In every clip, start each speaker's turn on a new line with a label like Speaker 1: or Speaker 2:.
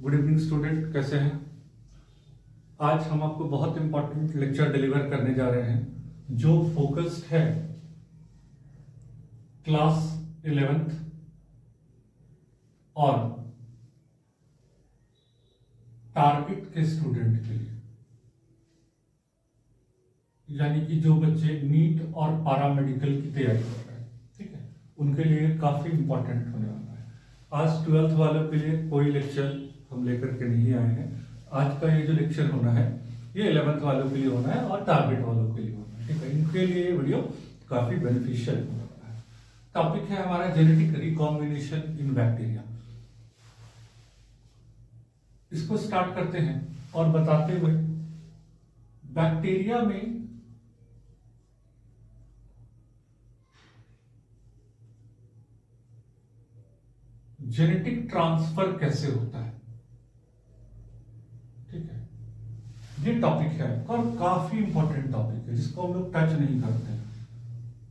Speaker 1: Good evening student, कैसे हैं? आज हम आपको बहुत इंपॉर्टेंट लेक्चर डिलीवर करने जा रहे हैं जो फोकस्ड है क्लास 11th और टारगेट के स्टूडेंट के लिए, यानी कि जो बच्चे नीट और पैरामेडिकल की तैयारी कर रहे हैं, ठीक है, उनके लिए काफी इंपॉर्टेंट होने वाला है। आज 12th वालों के लिए कोई लेक्चर हम लेकर के नहीं आए हैं। आज का ये जो लेक्चर होना है ये 11th वालों के लिए होना है और टारगेट वालों के लिए होना है, ठीक है। इनके लिए ये वीडियो काफी बेनिफिशियल होने वाला है। टॉपिक है हमारा जेनेटिक रिकॉम्बिनेशन इन बैक्टीरिया। इसको स्टार्ट करते हैं और बताते हुए बैक्टीरिया में जेनेटिक ट्रांसफर कैसे होता है, ठीक है। ये टॉपिक है और काफी इंपॉर्टेंट टॉपिक है जिसको हम लोग टच नहीं करते हैं।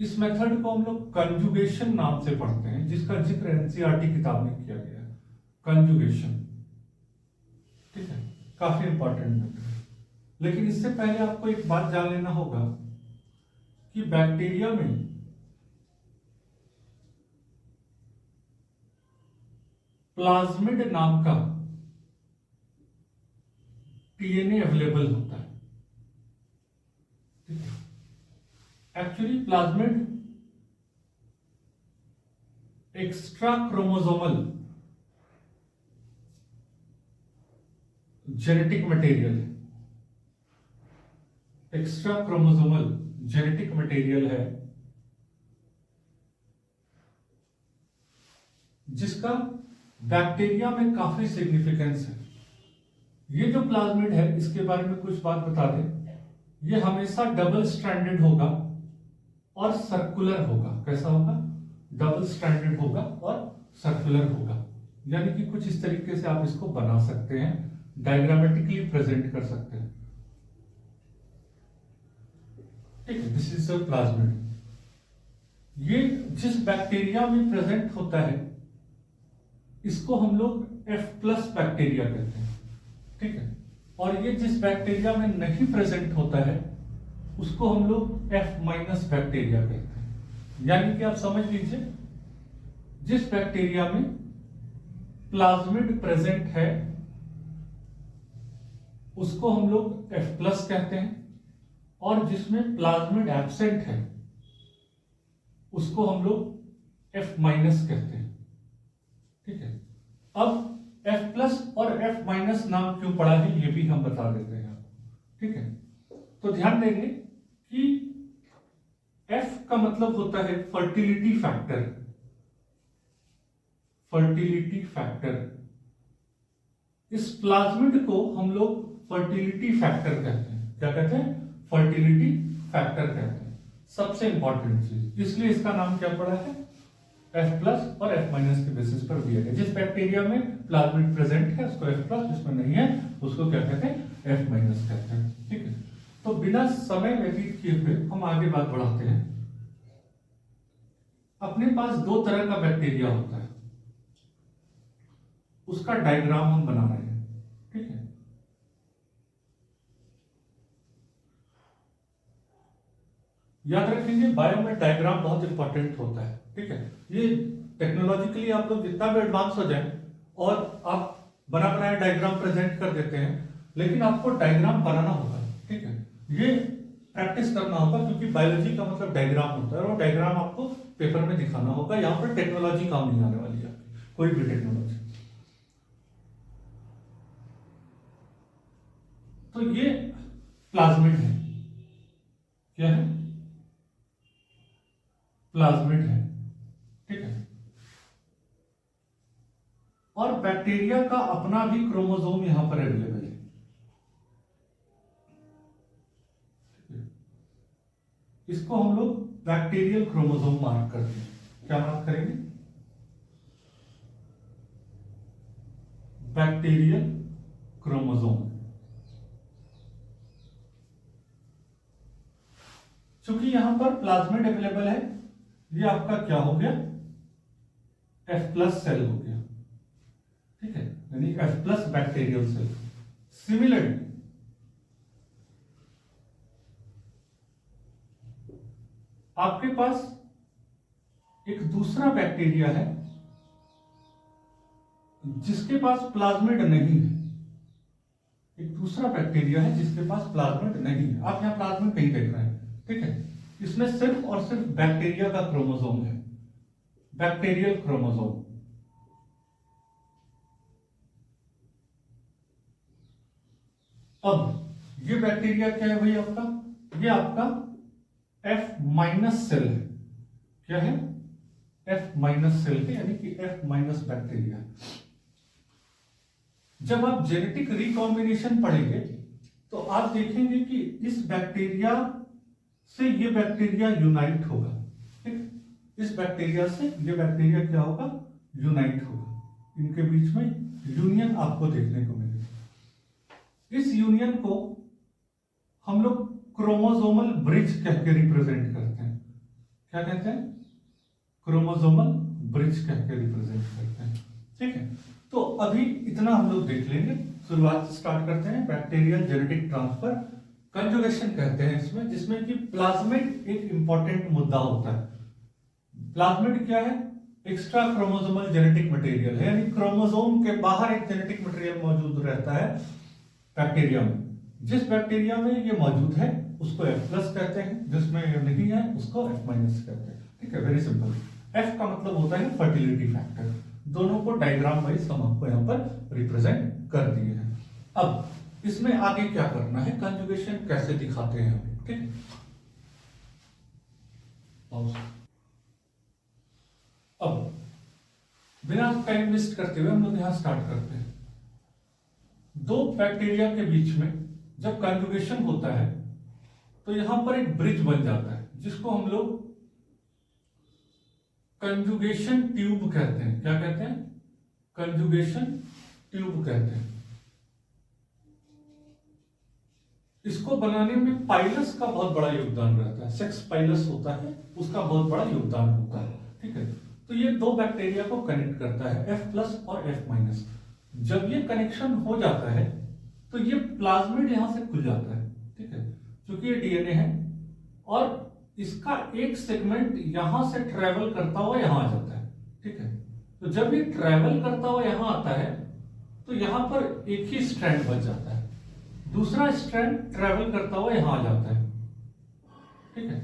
Speaker 1: इस मेथड को हम लोग कंजुगेशन नाम से पढ़ते हैं, जिसका जिक्र एनसीईआरटी किताब में किया गया है। कंजुगेशन, ठीक है, काफी इंपॉर्टेंट मेथड है। लेकिन इससे पहले आपको एक बात जान लेना होगा कि बैक्टीरिया में प्लाज्मिड नाम का डीएनए अवेलेबल होता है, ठीक है। Actually plasmid extra chromosomal genetic material है, एक्स्ट्रा क्रोमोसोमल जेनेटिक मटेरियल है जिसका बैक्टीरिया में काफी सिग्निफिकेंस है। ये जो प्लाज्मिड है इसके बारे में कुछ बात बता दें, ये हमेशा डबल स्ट्रैंडेड होगा और सर्कुलर होगा। कैसा होगा? डबल स्ट्रैंडेड होगा और सर्कुलर होगा, यानी कि कुछ इस तरीके से आप इसको बना सकते हैं, डायग्रामेटिकली प्रेजेंट कर सकते हैं, ठीक है। This is the plasmid. ये जिस बैक्टीरिया में प्रेजेंट होता है इसको हम लोग F+ बैक्टीरिया कहते हैं, ठीक है। और ये जिस बैक्टीरिया में नहीं प्रेजेंट होता है उसको हम लोग F- बैक्टीरिया कहते हैं। यानी कि आप समझ लीजिए, जिस बैक्टीरिया में प्लाज्मिड प्रेजेंट है उसको हम लोग F+ कहते हैं, और जिसमें प्लाज्मिड एब्सेंट है उसको हम लोग F- कहते हैं, ठीक है। अब F+ और F- नाम क्यों पड़ा है ये भी हम बता देते हैं आपको, ठीक है। तो ध्यान देंगे कि F का मतलब होता है फर्टिलिटी फैक्टर। फर्टिलिटी फैक्टर, इस प्लाज्मिड को हम लोग फर्टिलिटी फैक्टर कहते हैं। क्या कहते हैं? फर्टिलिटी फैक्टर कहते हैं। सबसे इंपॉर्टेंट चीज, इसलिए इसका नाम क्या पड़ा है? F+ और F- के बेसिस पर दिया गया। जिस बैक्टीरिया में प्लाज्मिड प्रेजेंट है उसको F+, जिसमें नहीं है उसको क्या कहते हैं? F- कहते हैं, ठीक है। तो बिना समय व्यतीत किए हुए हम आगे बात बढ़ाते हैं। अपने पास दो तरह का बैक्टीरिया होता है, उसका डायग्राम हम बना रहे हैं, ठीक है। याद रखेंगे, बायो में डायग्राम बहुत इंपॉर्टेंट होता है, ठीक है। ये टेक्नोलॉजिकली आप लोग जितना भी एडवांस हो जाए और आप बना बनाया डायग्राम प्रेजेंट कर देते हैं, लेकिन आपको डायग्राम बनाना होगा, ठीक है। ये प्रैक्टिस करना होगा, क्योंकि बायोलॉजी का मतलब डायग्राम होता है और डायग्राम आपको पेपर में दिखाना होगा। यहाँ पर टेक्नोलॉजी काम नहीं आने वाली है, कोई भी टेक्नोलॉजी। तो ये प्लाज्मिड है, क्या है? प्लाज्मिड है, ठीक है। और बैक्टीरिया का अपना भी क्रोमोसोम यहां पर अवेलेबल है, इसको हम लोग बैक्टीरियल क्रोमोसोम मार्क करते हैं। क्या मार्क करेंगे? Bacterial chromosome. चूंकि यहां पर प्लाज्मिड अवेलेबल है, ये आपका क्या हो गया? F+ सेल हो गया, ठीक है। यानी F+ बैक्टीरियल सेल। सिमिलरली आपके पास एक दूसरा बैक्टीरिया है जिसके पास प्लाज्मिड नहीं है। एक दूसरा बैक्टीरिया है जिसके पास प्लाज्मिड नहीं है। आप यहां प्लाज्मिड नहीं देख रहे हैं, ठीक है। इसमें सिर्फ और सिर्फ बैक्टीरिया का क्रोमोसोम है, बैक्टीरियल क्रोमोसोम। अब ये बैक्टीरिया क्या है भाई आपका? ये आपका F- सेल है। क्या है? F- सेल है, यानी कि F- बैक्टीरिया। जब आप जेनेटिक रिकॉम्बिनेशन पढ़ेंगे तो आप देखेंगे कि इस बैक्टीरिया से ये बैक्टीरिया यूनाइट होगा, ठीक। इस बैक्टीरिया से ये बैक्टीरिया क्या होगा? यूनाइट होगा। इनके बीच में यूनियन आपको देखने को मिलेगी। इस यूनियन को हम लोग क्रोमोसोमल ब्रिज कह के रिप्रेजेंट करते हैं। क्या कहते हैं? क्रोमोसोमल ब्रिज कह के रिप्रेजेंट करते हैं, ठीक है। तो अभी इतना हम लोग देख लेंगे। शुरुआत स्टार्ट करते हैं। बैक्टीरियल जेनेटिक ट्रांसफर कंजुगेशन कहते हैं इसमें, जिसमें कि प्लाज्मिड एक इंपॉर्टेंट मुद्दा होता है। प्लाज्मिड क्या है? एक्स्ट्रा क्रोमोसोमल जेनेटिक मटेरियल है, यानी क्रोमोसोम के बाहर एक जेनेटिक मटेरियल मौजूद रहता है बैक्टीरिया में। जिस बैक्टीरिया में ये मौजूद है उसको F+ कहते हैं, जिसमें ये नहीं है उसको F- कहते हैं, ठीक है। Very simple. F का मतलब होता है फर्टिलिटी फैक्टर। दोनों को डायग्राम वाइज हम आपको यहाँ पर रिप्रेजेंट कर दिए हैं। अब इसमें आगे क्या करना है, कंजुगेशन कैसे दिखाते हैं हम, ठीक है। अब बिना टाइम वेस्ट करते हुए हम लोग यहां स्टार्ट करते हैं। दो बैक्टीरिया के बीच में जब कंजुगेशन होता है तो यहां पर एक ब्रिज बन जाता है, जिसको हम लोग कंजुगेशन ट्यूब कहते हैं। क्या कहते हैं? कंजुगेशन ट्यूब कहते हैं। इसको बनाने में पाइलस का बहुत बड़ा योगदान रहता है। सेक्स पाइलस होता है, उसका बहुत बड़ा योगदान होता है, ठीक है। तो ये दो बैक्टीरिया को कनेक्ट करता है, F+ और F-। जब ये कनेक्शन हो जाता है तो ये प्लाज्मिड यहां से खुल जाता है, ठीक है। क्योंकि ये डीएनए है और इसका एक सेगमेंट यहां से ट्रेवल करता हुआ यहां आ जाता है, ठीक है। तो जब ये ट्रेवल करता हुआ यहां आता है तो यहां पर एक ही स्ट्रैंड बच जाता है, दूसरा स्ट्रैंड ट्रेवल करता हुआ यहां आ जाता है, ठीक है।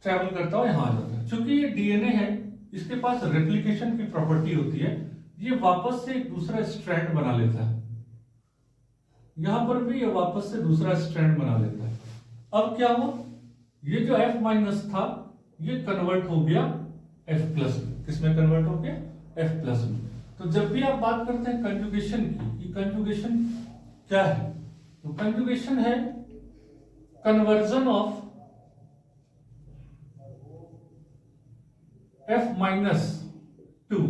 Speaker 1: ट्रेवल करता हुआ यहां आ जाता है। क्योंकि ये डीएनए है, इसके पास रेप्लिकेशन की प्रॉपर्टी होती है, ये वापस से एक दूसरा स्ट्रैंड बना लेता है। यहां पर भी ये वापस से दूसरा स्ट्रैंड बना लेता है। अब क्या हुआ? ये जो F- था ये कन्वर्ट हो गया F+ में। किसमें कन्वर्ट हो गया? F+ में। तो जब भी आप बात करते हैं कंजुगेशन की, कि कंजुगेशन क्या है, तो कंजुगेशन है conversion of F- to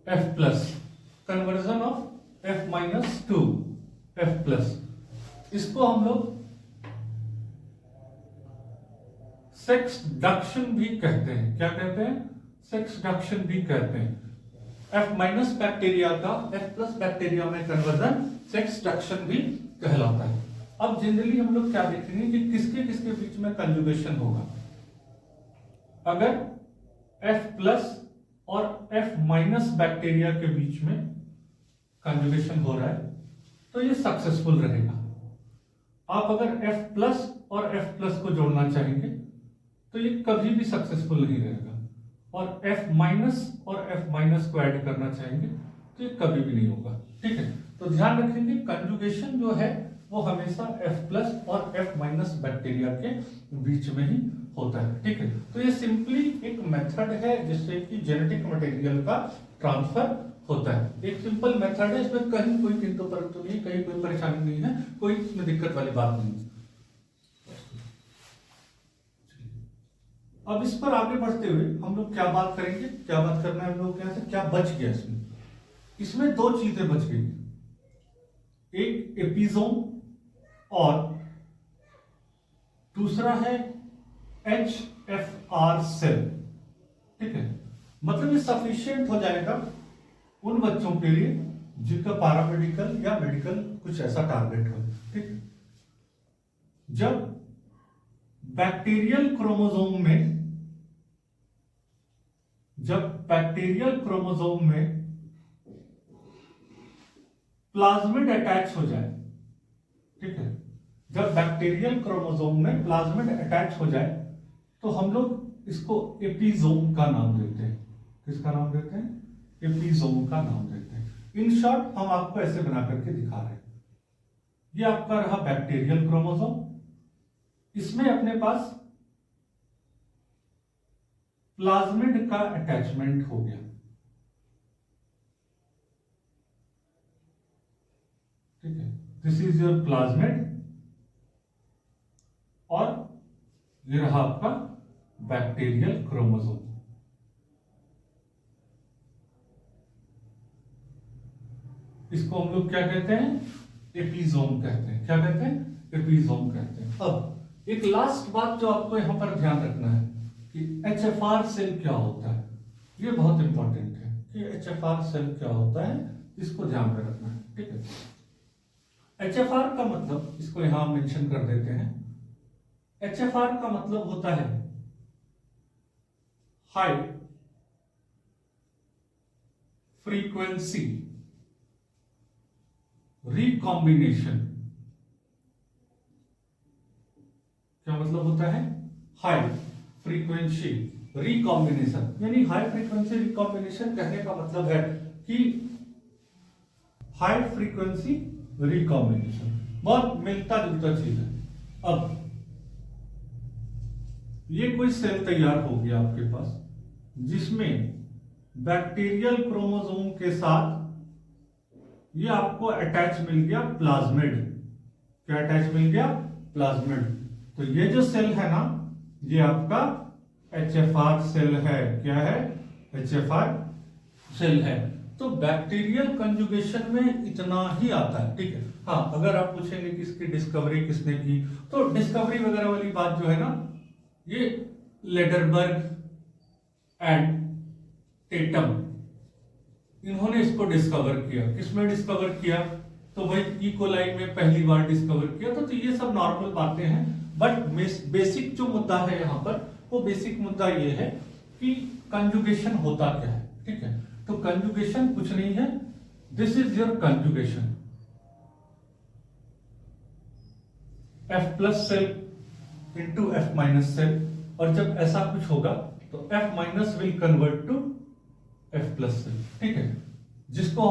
Speaker 1: F+, conversion of F- to F+। इसको हम लोग सेक्सडक्शन भी कहते हैं। क्या कहते हैं? सेक्सडक्शन भी कहते हैं। F- बैक्टीरिया का F+ बैक्टीरिया में कन्वर्जन सेक्सडक्शन भी कहलाता है। अब जनरली हम लोग क्या देखेंगे कि किसके किसके बीच में कंजुगेशन होगा। अगर F+ और F- बैक्टीरिया के बीच में कंजुगेशन हो रहा है तो ये सक्सेसफुल रहेगा। आप अगर F+ और F+ को जोड़ना चाहेंगे तो ये कभी भी सक्सेसफुल नहीं रहेगा, और F- और F- को ऐड करना चाहेंगे तो ये कभी भी नहीं होगा, ठीक है। तो ध्यान रखेंगे कंजुगेशन जो है वो हमेशा F+ और F- बैक्टीरिया के बीच में ही होता है, ठीक है। तो ये सिंपली एक मेथड है जिससे कि जेनेटिक मटेरियल का ट्रांसफर होता है। एक सिंपल मेथड है, इसमें कहीं कोई किंतु परंतु नहीं, कहीं कोई परेशानी नहीं है, कोई इसमें दिक्कत वाली बात नहीं है। अब इस पर आगे बढ़ते हुए हम लोग क्या बात करेंगे, क्या बात करना है हम लोग, क्या से क्या बच गया इसमें। इसमें दो चीजें बच गई, एक एपिसोम और दूसरा है HFR सेल, ठीक है। मतलब ये सफिशिएंट हो जाएगा उन बच्चों के लिए जिनका पैरामेडिकल या मेडिकल कुछ ऐसा टारगेट हो, ठीक। जब बैक्टीरियल क्रोमोसोम में प्लाज्मिड अटैच हो जाए, ठीक है, जब बैक्टीरियल क्रोमोसोम में प्लाज्मिड अटैच हो जाए तो हम लोग इसको एपिसोम का नाम देते हैं। किसका नाम देते हैं? एपिसोम का नाम देते हैं। इन शॉर्ट हम आपको ऐसे बना करके दिखा रहे हैं। ये आपका रहा बैक्टीरियल क्रोमोसोम, इसमें अपने पास प्लाज्मिड का अटैचमेंट हो गया, ठीक है। दिस इज योर प्लाज्मिड और ये रहा आपका बैक्टीरियल क्रोमोसोम। इसको हम लोग क्या कहते हैं? एपिसोम कहते हैं। क्या कहते हैं? एपिसोम कहते हैं। अब एक लास्ट बात जो आपको यहां पर ध्यान रखना है कि एचएफआर सेल क्या होता है। ये बहुत इंपॉर्टेंट है कि एचएफआर सेल क्या होता है, इसको ध्यान में रखना है, ठीक है। एचएफआर का मतलब, इसको यहां मेंशन कर देते हैं, एचएफआर का मतलब होता है हाई फ्रीक्वेंसी रिकॉम्बिनेशन। क्या मतलब होता है? High frequency recombination. यानी हाई फ्रीक्वेंसी रिकॉम्बिनेशन कहने का मतलब है कि हाई फ्रीक्वेंसी रिकॉम्बिनेशन बहुत मिलता जुलता चीज है। अब ये कोई सेल तैयार हो गया आपके पास जिसमें बैक्टीरियल क्रोमोसोम के साथ ये आपको अटैच मिल गया प्लाज्मिड। क्या अटैच मिल गया? प्लाज्मिड। तो ये जो सेल है ना, ये आपका एचएफआर सेल है। क्या है? एचएफआर सेल है। तो बैक्टीरियल कंजुगेशन में इतना ही आता है, ठीक है। हाँ, अगर आप पूछेंगे कि इसकी डिस्कवरी किसने की, तो डिस्कवरी वगैरह वाली बात जो है ना, ये लेडरबर्ग एंड टेटम, इन्होंने इसको डिस्कवर किया। किसमें डिस्कवर किया? तो भाई ई कोलाई में पहली बार डिस्कवर किया। तो ये सब नॉर्मल बातें हैं, बट बेसिक जो मुद्दा है यहाँ पर, वो बेसिक मुद्दा ये है कि कंजुगेशन होता क्या है, ठीक है। तो कंजुगेशन कुछ नहीं है, this is your conjugation. F plus cell into F minus cell, और जब ऐसा कुछ होगा तो F minus will convert to F plus cell, ठीक है। जिसको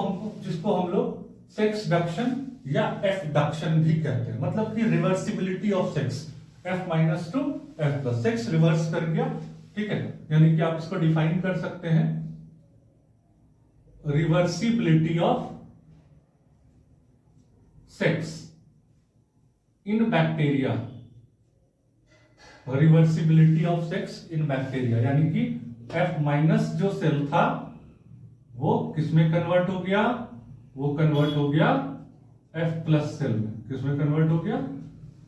Speaker 1: हम लोग सेक्स डक्शन या F डक्शन भी कहते हैं। मतलब कि reversibility of sex, F minus two F plus, sex reverse कर गया, ठीक है। यानी कि आप इसको डिफाइन कर सकते हैं, reversibility of sex in bacteria. Reversibility of sex in bacteria यानी कि F माइनस जो सेल था वो किसमें कन्वर्ट हो गया? वो कन्वर्ट हो गया F प्लस सेल में। किसमें कन्वर्ट हो गया?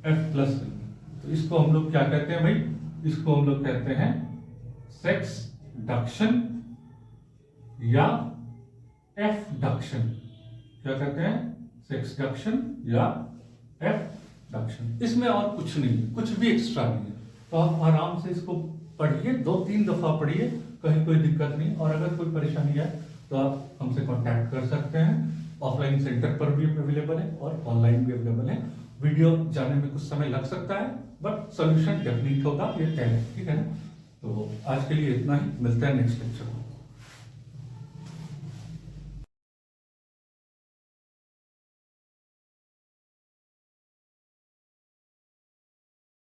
Speaker 1: F प्लस सेल में। तो इसको हम लोग क्या कहते हैं भाई? इसको हम लोग कहते हैं सेक्स डक्शन या F डक्शन। क्या कहते हैं? सेक्स डक्शन या F डक्शन। इसमें और कुछ नहीं है, कुछ भी एक्स्ट्रा नहीं है। तो आप आराम से इसको पढ़िए, 2-3 दफा पढ़िए, कहीं कोई दिक्कत नहीं। और अगर कोई परेशानी है तो आप हमसे कांटेक्ट कर सकते हैं। ऑफलाइन सेंटर पर भी अवेलेबल है और ऑनलाइन भी अवेलेबल है। वीडियो जाने में कुछ समय लग सकता है, बट सॉल्यूशन डेफिनेट होगा, ये तय है, ठीक है ना। तो आज के लिए इतना ही, मिलते हैं नेक्स्ट लेक्चर में।